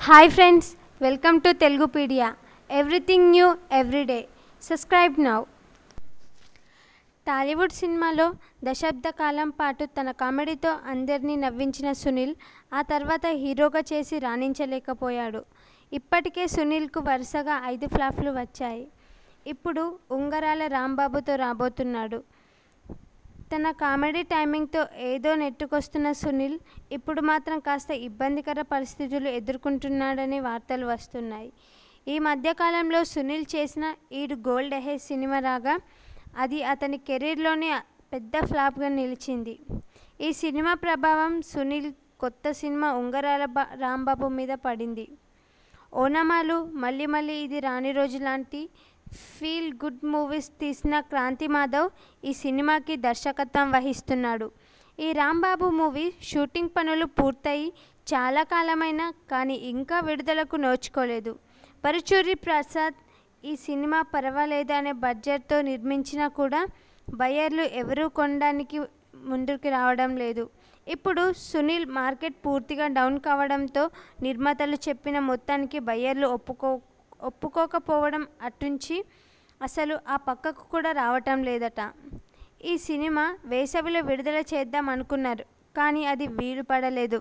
Hi friends, welcome to Telugupedia. Everything new everyday. Subscribe now. Tollywood సినిమాలో దశాబ్ద కాలం పాటు తన కామెడీతో అందరినీ నవ్వించిన సునీల్ ఆ తర్వాత హీరోగా చేసి రాణించలేకపోయాడు. ఇప్పటికే సునీల్కు వరుసగా 5 ఫ్లాప్లు వచ్చాయి. ఇప్పుడు ఉంగరాల రాంబాబుతో రాబోతున్నాడు. తన కామెడీ టైమింగ్తో ఏదో నెట్టుకొస్తున్న సునీల్ ఇప్పుడు మాత్రం కాస్త ఇబ్బందికర పరిస్థితులు ఎదుర్కొంటున్నాడని వార్తలు వస్తున్నాయి. ఈ మధ్యకాలంలో సునీల్ చేసిన ఈడు గోల్డ్ అహే సినిమా రాగా అది అతని కెరీర్లోనే పెద్ద ఫ్లాప్గా నిలిచింది. ఈ సినిమా ప్రభావం సునీల్ కొత్త సినిమా ఉంగరాల రాంబాబు మీద పడింది. ఓనమాలు, మళ్ళీ మళ్ళీ ఇది రాని రోజు లాంటి ఫీల్ గుడ్ మూవీస్ తీసిన క్రాంతి మాధవ్ ఈ సినిమాకి దర్శకత్వం వహిస్తున్నాడు. ఈ రాంబాబు మూవీ షూటింగ్ పనులు పూర్తయి చాలా కాలమైనా కానీ ఇంకా విడుదలకు నోచుకోలేదు. పరుచూరి ప్రసాద్ ఈ సినిమా పర్వాలేదు అనే బడ్జెట్తో నిర్మించినా కూడా బయ్యర్లు ఎవరూ కొనడానికి ముందుకు రావడం లేదు. ఇప్పుడు సునీల్ మార్కెట్ పూర్తిగా డౌన్ కావడంతో నిర్మాతలు చెప్పిన మొత్తానికి బయ్యర్లు ఒప్పుకోకపోవడం అటుంచి అసలు ఆ పక్కకు కూడా రావటం లేదట. ఈ సినిమా వేసవిలో విడుదల చేద్దాం అనుకున్నారు, కానీ అది వీలు పడలేదు.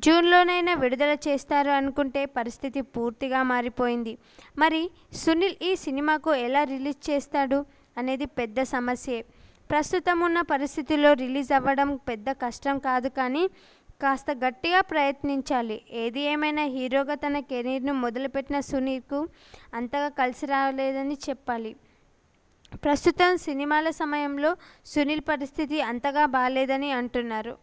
జూన్లోనైనా విడుదల చేస్తారు అనుకుంటే పరిస్థితి పూర్తిగా మారిపోయింది. మరి సునీల్ ఈ సినిమాకు ఎలా రిలీజ్ చేస్తాడు అనేది పెద్ద సమస్యే. ప్రస్తుతం ఉన్న పరిస్థితుల్లో రిలీజ్ అవ్వడం పెద్ద కష్టం కాదు, కానీ కాస్త గట్టిగా ప్రయత్నించాలి. ఏది ఏమైనా హీరోగా తన కెరీర్ను మొదలుపెట్టిన సునీల్కు అంతగా కలిసి రాలేదని చెప్పాలి. ప్రస్తుతం సినిమాల సమయంలో సునీల్ పరిస్థితి అంతగా బాలేదని అంటున్నారు.